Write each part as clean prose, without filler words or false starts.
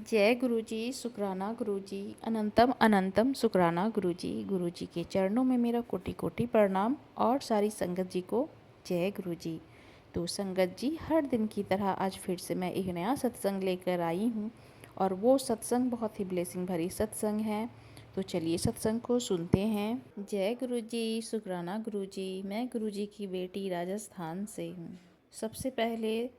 जय गुरुजी, शुक्राना गुरुजी, अनंतम अनंतम शुक्राना गुरुजी। गुरुजी के चरणों में मेरा कोटि कोटि प्रणाम और सारी संगत जी को जय गुरुजी। तो संगत जी, हर दिन की तरह आज फिर से मैं एक नया सत्संग लेकर आई हूँ और वो सत्संग बहुत ही ब्लेसिंग भरी सत्संग है। तो चलिए सत्संग को सुनते हैं। जय गुरुजी, शुक्राना गुरुजी। मैं गुरुजी की बेटी राजस्थान से हूँ। सबसे पहले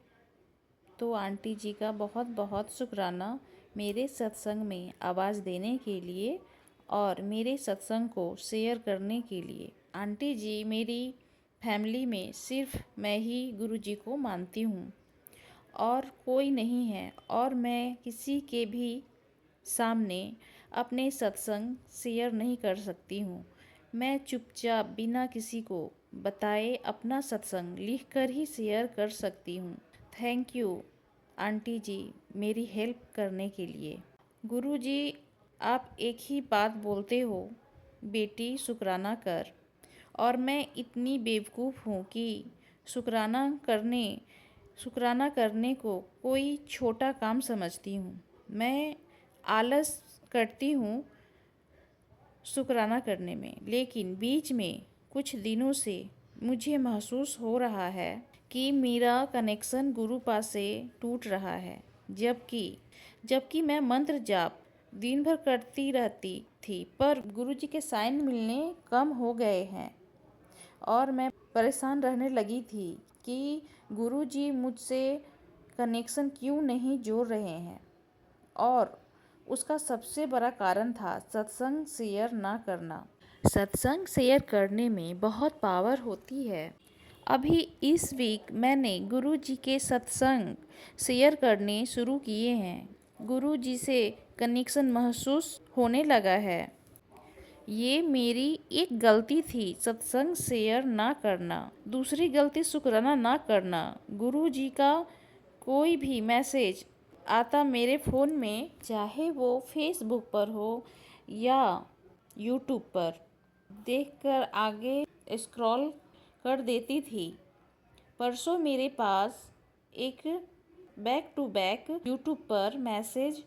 तो आंटी जी का बहुत बहुत शुक्राना मेरे सत्संग में आवाज़ देने के लिए और मेरे सत्संग को शेयर करने के लिए। आंटी जी, मेरी फैमिली में सिर्फ मैं ही गुरु जी को मानती हूँ और कोई नहीं है, और मैं किसी के भी सामने अपने सत्संग शेयर नहीं कर सकती हूँ। मैं चुपचाप बिना किसी को बताए अपना सत्संग लिखकर ही शेयर कर सकती हूँ। थैंक यू आंटी जी, मेरी हेल्प करने के लिए। गुरु जी, आप एक ही बात बोलते हो, बेटी शुक्राना कर, और मैं इतनी बेवकूफ़ हूँ कि शुक्राना करने को कोई छोटा काम समझती हूँ। मैं आलस करती हूँ शुक्राना करने में, लेकिन बीच में कुछ दिनों से मुझे महसूस हो रहा है कि मेरा कनेक्शन गुरु पास से टूट रहा है। जबकि मैं मंत्र जाप दिन भर करती रहती थी, पर गुरुजी के साइन मिलने कम हो गए हैं और मैं परेशान रहने लगी थी कि गुरुजी मुझसे कनेक्शन क्यों नहीं जोड़ रहे हैं। और उसका सबसे बड़ा कारण था सत्संग शेयर ना करना। सत्संग शेयर करने में बहुत पावर होती है। अभी इस वीक मैंने गुरु जी के सत्संग शेयर करने शुरू किए हैं। गुरु जी से कनेक्शन महसूस होने लगा है। ये मेरी एक गलती थी, सत्संग शेयर ना करना। दूसरी गलती शुक्राना ना करना। गुरु जी का कोई भी मैसेज आता मेरे फ़ोन में, चाहे वो फेसबुक पर हो या यूट्यूब पर, देखकर आगे स्क्रॉल कर देती थी। परसों मेरे पास एक बैक टू बैक यूट्यूब पर मैसेज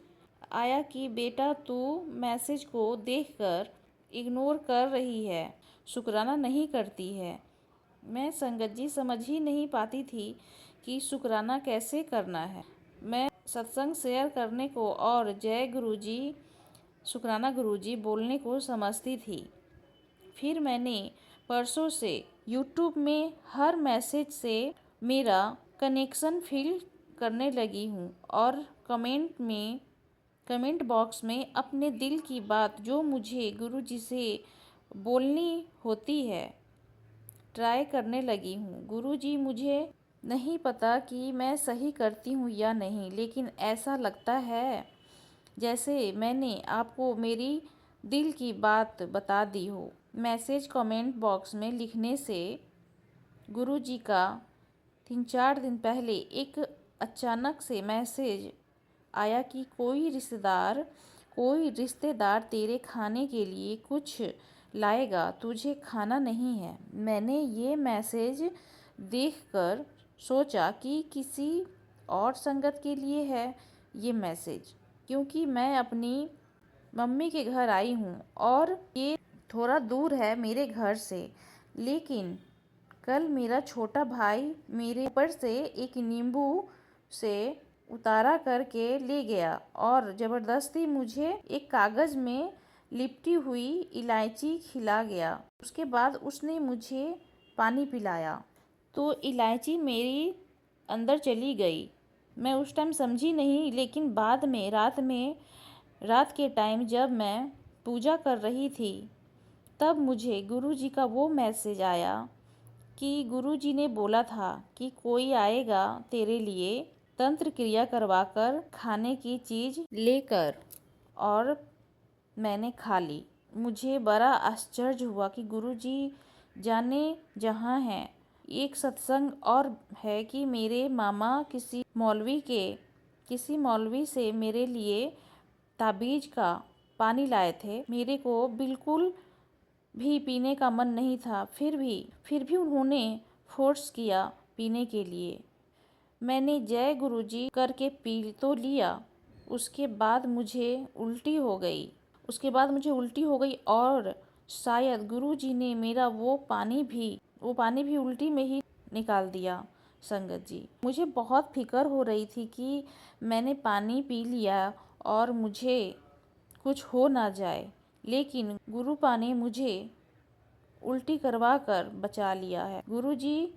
आया कि बेटा तू मैसेज को देखकर इग्नोर कर रही है, शुक्राना नहीं करती है। मैं संगत जी समझ ही नहीं पाती थी कि शुक्राना कैसे करना है। मैं सत्संग शेयर करने को और जय गुरुजी, शुक्राना गुरुजी बोलने को समझती थी। फिर मैंने परसों से यूट्यूब में हर मैसेज से मेरा कनेक्शन फील करने लगी हूँ और कमेंट बॉक्स में अपने दिल की बात जो मुझे गुरुजी से बोलनी होती है ट्राई करने लगी हूँ। गुरुजी, मुझे नहीं पता कि मैं सही करती हूँ या नहीं, लेकिन ऐसा लगता है जैसे मैंने आपको मेरी दिल की बात बता दी हो। मैसेज कमेंट बॉक्स में लिखने से गुरुजी का 3-4 दिन पहले एक अचानक से मैसेज आया कि कोई रिश्तेदार तेरे खाने के लिए कुछ लाएगा, तुझे खाना नहीं है। मैंने ये मैसेज देखकर सोचा कि किसी और संगत के लिए है ये मैसेज, क्योंकि मैं अपनी मम्मी के घर आई हूँ और ये थोड़ा दूर है मेरे घर से। लेकिन कल मेरा छोटा भाई मेरे ऊपर से एक नींबू से उतारा करके ले गया और ज़बरदस्ती मुझे एक कागज़ में लिपटी हुई इलायची खिला गया। उसके बाद उसने मुझे पानी पिलाया तो इलायची मेरी अंदर चली गई। मैं उस टाइम समझी नहीं, लेकिन बाद में रात के टाइम जब मैं पूजा कर रही थी, तब मुझे गुरुजी का वो मैसेज आया कि गुरुजी ने बोला था कि कोई आएगा तेरे लिए तंत्र क्रिया करवाकर खाने की चीज़ लेकर, और मैंने खा ली। मुझे बड़ा आश्चर्य हुआ कि गुरुजी जाने जहाँ हैं। एक सत्संग और है कि मेरे मामा किसी मौलवी से मेरे लिए ताबीज़ का पानी लाए थे। मेरे को बिल्कुल भी पीने का मन नहीं था, फिर भी उन्होंने फोर्स किया पीने के लिए। मैंने जय गुरुजी करके पी तो लिया, उसके बाद मुझे उल्टी हो गई। और शायद गुरुजी ने मेरा वो पानी भी उल्टी में ही निकाल दिया। संगत जी, मुझे बहुत फिक्र हो रही थी कि मैंने पानी पी लिया और मुझे कुछ हो ना जाए, लेकिन गुरुपा ने मुझे उल्टी करवा कर बचा लिया है। गुरुजी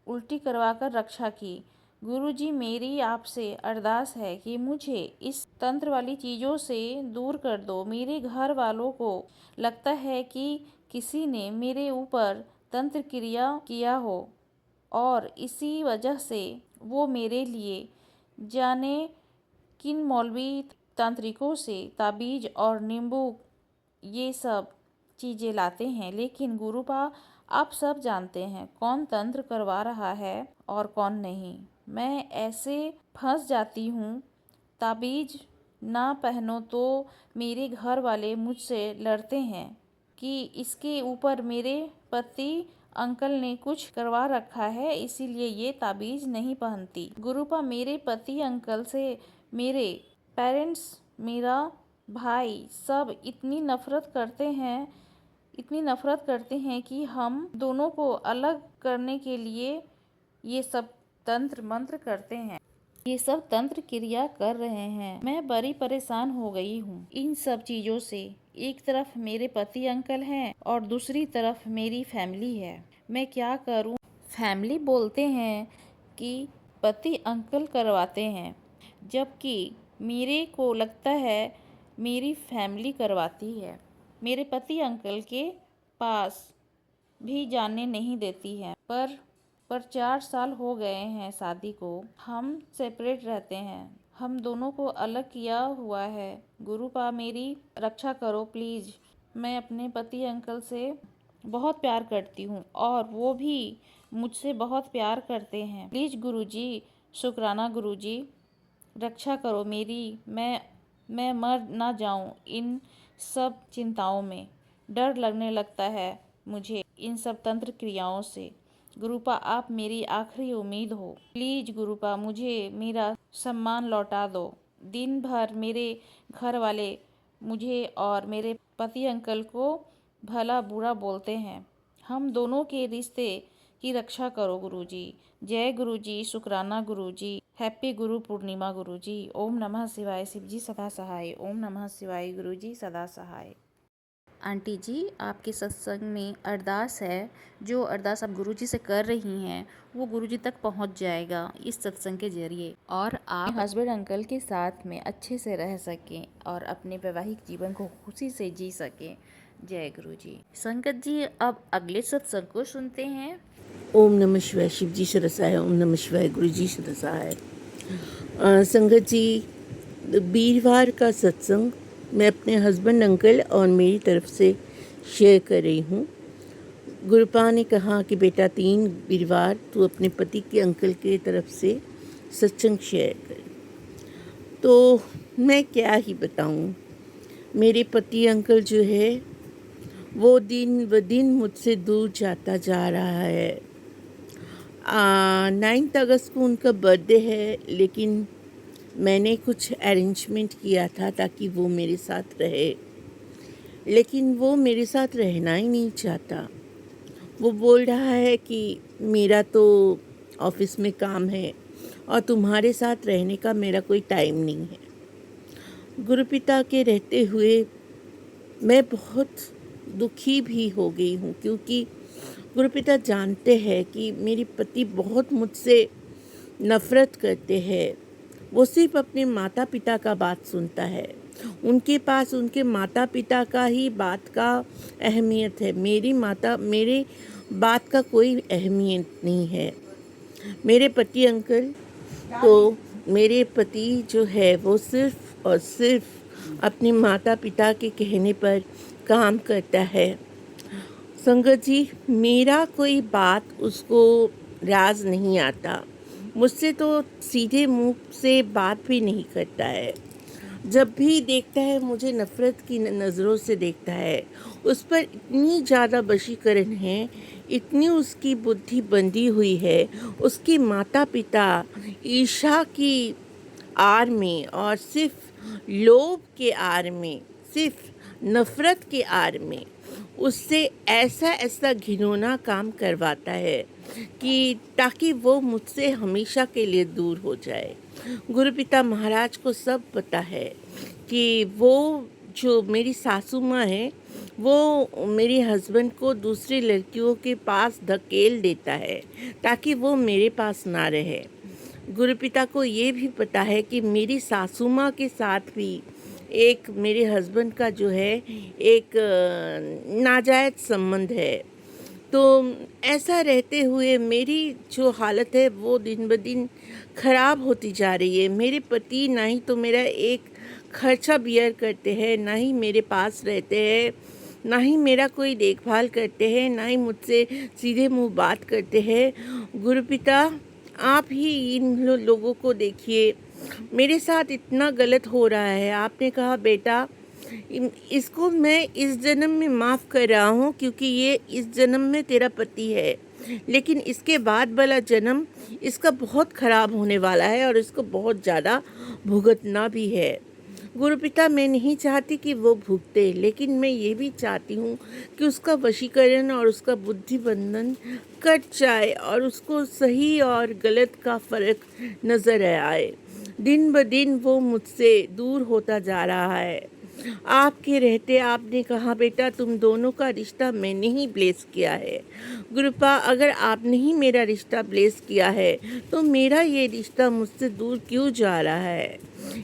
उल्टी करवाकर रक्षा की। गुरुजी, मेरी आपसे अरदास है कि मुझे इस तंत्र वाली चीज़ों से दूर कर दो। मेरे घर वालों को लगता है कि किसी ने मेरे ऊपर तंत्र क्रिया किया हो और इसी वजह से वो मेरे लिए जाने किन मौलवी तांत्रिकों से ताबीज और नींबू ये सब चीज़ें लाते हैं। लेकिन गुरुपा, आप सब जानते हैं कौन तंत्र करवा रहा है और कौन नहीं। मैं ऐसे फंस जाती हूँ, ताबीज ना पहनो तो मेरे घर वाले मुझसे लड़ते हैं कि इसके ऊपर मेरे पति अंकल ने कुछ करवा रखा है, इसीलिए ये ताबीज नहीं पहनती। गुरुपा, मेरे पति अंकल से मेरे पेरेंट्स, मेरा भाई सब इतनी नफरत करते हैं कि हम दोनों को अलग करने के लिए ये सब तंत्र मंत्र करते हैं, ये सब तंत्र क्रिया कर रहे हैं। मैं बड़ी परेशान हो गई हूँ इन सब चीज़ों से। एक तरफ मेरे पति अंकल हैं और दूसरी तरफ मेरी फैमिली है। मैं क्या करूँ? फैमिली बोलते हैं कि पति अंकल करवाते हैं, जबकि मेरे को लगता है मेरी फैमिली करवाती है। मेरे पति अंकल के पास भी जाने नहीं देती है। पर 4 साल हो गए हैं शादी को। हम सेपरेट रहते हैं। हम दोनों को अलग किया हुआ है। गुरुपा, मेरी रक्षा करो प्लीज़। मैं अपने पति अंकल से बहुत प्यार करती हूँ और वो भी मुझसे बहुत प्यार करते हैं। प्लीज़ गुरुजी, शुक्राना गुरुजी, रक्षा करो मेरी। मैं मर ना जाऊं इन सब चिंताओं में। डर लगने लगता है मुझे इन सब तंत्र क्रियाओं से। गुरुपा, आप मेरी आखिरी उम्मीद हो। प्लीज गुरुपा, मुझे मेरा सम्मान लौटा दो। दिन भर मेरे घर वाले मुझे और मेरे पति अंकल को भला बुरा बोलते हैं। हम दोनों के रिश्ते की रक्षा करो गुरुजी। जय गुरुजी, शुक्राना गुरुजी, हैप्पी गुरु पूर्णिमा गुरुजी। ओम नमः शिवाय, शिवजी सदा सहाय। ओम नमः शिवाय, गुरुजी सदा सहाय। आंटी जी, आपके सत्संग में अरदास है। जो अरदास आप गुरुजी से कर रही हैं वो गुरुजी तक पहुंच जाएगा इस सत्संग के जरिए, और आप हस्बैंड अंकल के साथ में अच्छे से रह सकें और अपने वैवाहिक जीवन को खुशी से जी सकें। जय गुरुजी। संगत जी, अब अगले सत्संग को सुनते हैं। ओम नमः शिवाय, शिवजी सरसाय। ओम नमः शिवाय, गुरुजी सरसाय। संगत जी, वीरवार का सत्संग मैं अपने हस्बैंड अंकल और मेरी तरफ से शेयर कर रही हूँ। गुरुपा ने कहा कि बेटा 3 वीरवार तू अपने पति के अंकल के तरफ से सत्संग शेयर कर। तो मैं क्या ही बताऊँ, मेरे पति अंकल जो है वो दिन ब दिन मुझसे दूर जाता जा रहा है। 9 अगस्त को उनका बर्थडे है, लेकिन मैंने कुछ अरेंजमेंट किया था ताकि वो मेरे साथ रहे, लेकिन वो मेरे साथ रहना ही नहीं चाहता। वो बोल रहा है कि मेरा तो ऑफिस में काम है और तुम्हारे साथ रहने का मेरा कोई टाइम नहीं है। गुरुपिता के रहते हुए मैं बहुत दुखी भी हो गई हूँ, क्योंकि गुरुपिता जानते हैं कि मेरे पति बहुत मुझसे नफ़रत करते हैं। वो सिर्फ अपने माता पिता का बात सुनता है। उनके पास उनके माता पिता का ही बात का अहमियत है। मेरे बात का कोई अहमियत नहीं है। मेरे पति अंकल तो मेरे पति जो है वो सिर्फ और सिर्फ अपने माता पिता के कहने पर काम करता है। संगत जी, मेरा कोई बात उसको राज नहीं आता। मुझसे तो सीधे मुंह से बात भी नहीं करता है। जब भी देखता है मुझे नफ़रत की नज़रों से देखता है। उस पर इतनी ज़्यादा वशीकरण है, इतनी उसकी बुद्धि बंधी हुई है। उसके माता पिता ईर्ष्या की आड़ में और सिर्फ लोभ के आड़ में, सिर्फ नफ़रत के आड़ में उससे ऐसा ऐसा घिनौना काम करवाता है कि ताकि वो मुझसे हमेशा के लिए दूर हो जाए। गुरुपिता महाराज को सब पता है कि वो जो मेरी सासू माँ है वो मेरे हस्बैंड को दूसरी लड़कियों के पास धकेल देता है ताकि वो मेरे पास ना रहे। गुरुपिता को ये भी पता है कि मेरी सासू माँ के साथ भी एक मेरे हस्बैंड का जो है एक नाजायज़ संबंध है। तो ऐसा रहते हुए मेरी जो हालत है वो दिन ब दिन ख़राब होती जा रही है। मेरे पति ना ही तो मेरा एक खर्चा बियर करते हैं, ना ही मेरे पास रहते हैं, ना ही मेरा कोई देखभाल करते हैं, ना ही मुझसे सीधे मुंह बात करते हैं। गुरुपिता आप ही इन लोगों को देखिए, मेरे साथ इतना गलत हो रहा है। आपने कहा बेटा इसको मैं इस जन्म में माफ़ कर रहा हूँ क्योंकि ये इस जन्म में तेरा पति है, लेकिन इसके बाद वाला जन्म इसका बहुत ख़राब होने वाला है और इसको बहुत ज़्यादा भुगतना भी है। गुरुपिता मैं नहीं चाहती कि वो भुगते, लेकिन मैं ये भी चाहती हूँ कि उसका वशीकरण और उसका बुद्धि बंधन कट जाए और उसको सही और गलत का फ़र्क नज़र आए। दिन ब दिन वो मुझसे दूर होता जा रहा है। आपके रहते आपने कहा बेटा तुम दोनों का रिश्ता मैंने ही ब्लेस किया है। गुरुपा अगर आपने ही मेरा रिश्ता ब्लेस किया है तो मेरा ये रिश्ता मुझसे दूर क्यों जा रहा है?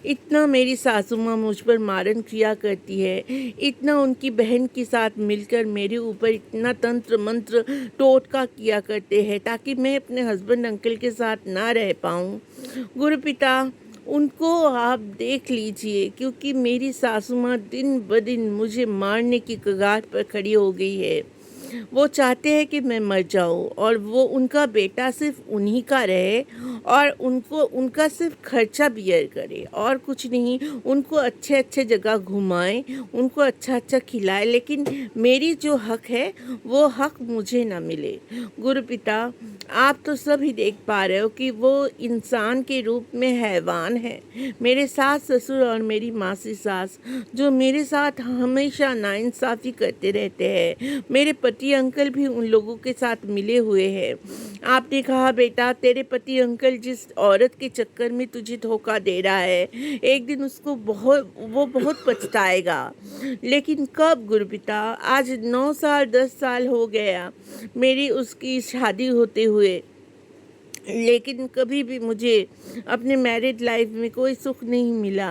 इतना मेरी सासू माँ मुझ पर मारन क्रिया करती है, इतना उनकी बहन के साथ मिलकर मेरे ऊपर इतना तंत्र मंत्र टोटका किया करते हैं ताकि मैं अपने हस्बैंड अंकल के साथ ना रह पाऊँ। गुरुपिता उनको आप देख लीजिए क्योंकि मेरी सासू माँ दिन ब दिन मुझे मारने की कगार पर खड़ी हो गई है। वो चाहते हैं कि मैं मर जाऊं और वो उनका बेटा सिर्फ उन्हीं का रहे और उनका सिर्फ खर्चा बियर करे और कुछ नहीं, उनको अच्छे अच्छे जगह घुमाएं, उनको अच्छा अच्छा खिलाए, लेकिन मेरी जो हक है वो हक मुझे ना मिले। गुरुपिता आप तो सब ही देख पा रहे हो कि वो इंसान के रूप में हैवान है। मेरे सास ससुर और मेरी मासी सास जो मेरे साथ हमेशा नाइंसाफ़ी करते रहते हैं, मेरे पति अंकल भी उन लोगों के साथ मिले हुए हैं। आपने कहा बेटा तेरे पति अंकल जिस औरत के चक्कर में तुझे धोखा दे रहा है एक दिन उसको बहुत पछताएगा। लेकिन कब गुरुपिता? आज 9 साल 10 साल हो गया मेरी उसकी शादी होते हुए, लेकिन कभी भी मुझे अपने मैरिड लाइफ में कोई सुख नहीं मिला।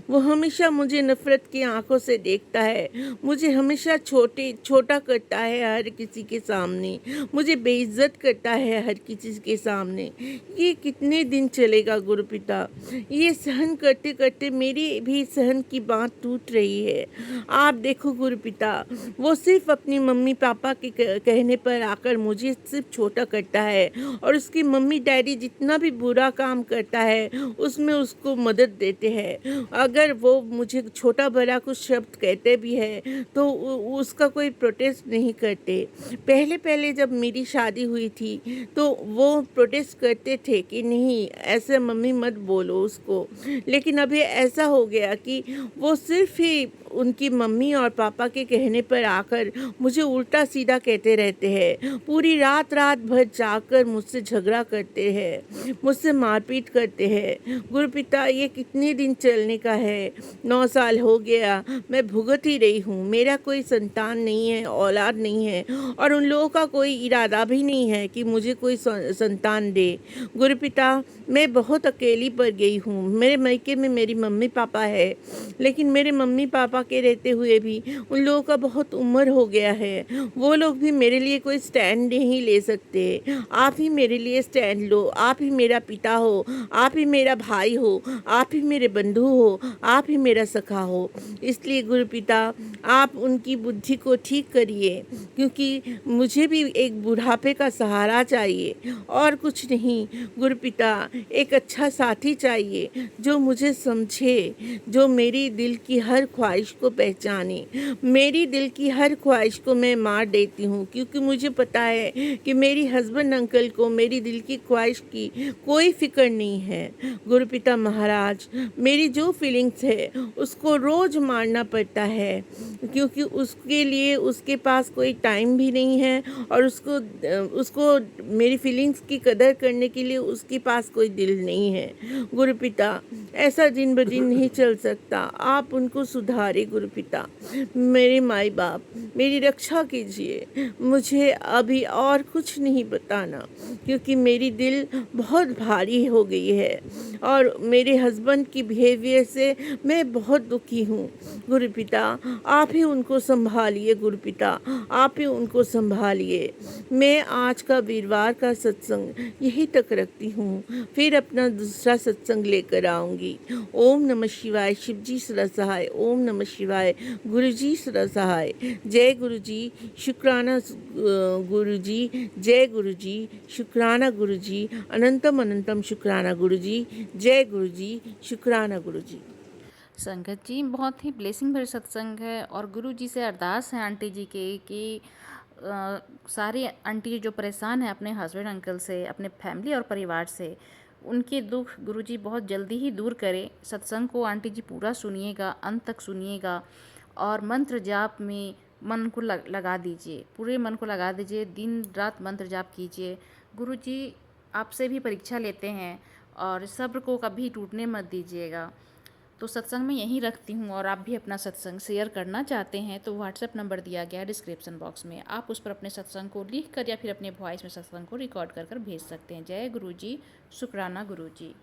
वो हमेशा मुझे नफ़रत की आंखों से देखता है, मुझे हमेशा छोटा करता है हर किसी के सामने, मुझे बेइज्जत करता है हर किसी के सामने। ये कितने दिन चलेगा गुरुपिता? ये सहन करते करते मेरी भी सहन की बात टूट रही है। आप देखो गुरुपिता, वो सिर्फ अपनी मम्मी पापा के कहने पर आकर मुझे सिर्फ छोटा करता है और उसकी मम्मी डैडी जितना भी बुरा काम करता है उसमें उसको मदद देते हैं। अगर वो मुझे छोटा बड़ा कुछ शब्द कहते भी है तो उसका कोई प्रोटेस्ट नहीं करते। पहले जब मेरी शादी हुई थी तो वो प्रोटेस्ट करते थे कि नहीं ऐसे मम्मी मत बोलो उसको, लेकिन अभी ऐसा हो गया कि वो सिर्फ ही उनकी मम्मी और पापा के कहने पर आकर मुझे उल्टा सीधा कहते रहते हैं। पूरी रात भर जाकर मुझसे झगड़ा करते हैं, मुझसे मारपीट करते हैं। गुरुपिता ये कितने दिन चलने का है? 9 साल हो गया मैं भुगत ही रही हूँ। मेरा कोई संतान नहीं है, औलाद नहीं है और उन लोगों का कोई इरादा भी नहीं है कि मुझे कोई संतान दे। गुरुपिता मैं बहुत अकेली पड़ गई हूँ। मेरे मायके में मेरी मम्मी पापा है, लेकिन मेरे मम्मी पापा के रहते हुए भी उन लोगों का बहुत उम्र हो गया है, वो लोग भी मेरे लिए कोई स्टैंड नहीं ले सकते। आप ही मेरे लिए स्टैंड लो, आप ही मेरा पिता हो, आप ही मेरा भाई हो, आप ही मेरे बंधु हो, आप ही मेरा सखा हो। इसलिए गुरुपिता आप उनकी बुद्धि को ठीक करिए क्योंकि मुझे भी एक बुढ़ापे का सहारा चाहिए और कुछ नहीं। गुरुपिता एक अच्छा साथी चाहिए जो मुझे समझे, जो मेरी दिल की हर ख्वाहिश को पहचाने। मेरी दिल की हर ख्वाहिश को मैं मार देती हूँ, क्योंकि मुझे पता है कि मेरी हस्बैंड अंकल को मेरी दिल की ख्वाहिश की कोई फिक्र नहीं है। गुरुपिता महाराज, मेरी जो फीलिंग्स है उसको रोज़ मारना पड़ता है, क्योंकि उसके लिए उसके पास कोई टाइम भी नहीं है, और उसको मेरी फीलिंग्स की कदर करने के लिए उसके पास कोई दिल नहीं है। गुरुपिता, ऐसा दिन ब दिन नहीं चल सकता। आप उनको सुधारे गुरुपिता। मेरे माई बाप, मेरी रक्षा कीजिए। मुझे अभी और कुछ नहीं बताना, क्योंकि मेरी दिल बहुत भारी हो गई है और मेरे हस्बैंड की बिहेवियर से मैं बहुत दुखी हूँ। गुरुपिता, आप ही उनको संभालिए। गुरुपिता, आप ही उनको संभालिए। मैं आज का वीरवार का सत्संग यही तक रखती हूँ, फिर अपना दूसरा सत्संग लेकर आऊँगी। ओम नमः शिवाय। शिवजी सदा सहाय। ओम नमः शिवाय। गुरुजी सदा सहाय। जय गुरुजी, शुक्राना गुरुजी, जय गुरुजी, शुक्राना गुरुजी, अनंतम अनंतम शुक्राना गुरुजी, जय गुरुजी, शुक्राना गुरुजी। संगत जी, बहुत ही ब्लेसिंग भरे सत्संग है और गुरु जी से अरदास है आंटी जी के कि सारी आंटी जो परेशान है अपने हस्बैंड अंकल से, अपने फैमिली और परिवार से, उनके दुख गुरु जी बहुत जल्दी ही दूर करें। सत्संग को आंटी जी पूरा सुनिएगा, अंत तक सुनिएगा और मंत्र जाप में मन को लगा दीजिए, पूरे मन को लगा दीजिए, दिन रात मंत्र जाप कीजिए। गुरु जी आपसे भी परीक्षा लेते हैं और सब्र को कभी टूटने मत दीजिएगा। तो सत्संग में यहीं रखती हूँ, और आप भी अपना सत्संग शेयर करना चाहते हैं तो व्हाट्सएप नंबर दिया गया है डिस्क्रिप्शन बॉक्स में। आप उस पर अपने सत्संग को लिख कर या फिर अपने वॉइस में सत्संग को रिकॉर्ड कर भेज सकते हैं। जय गुरु जी, शुक्राना गुरु जी।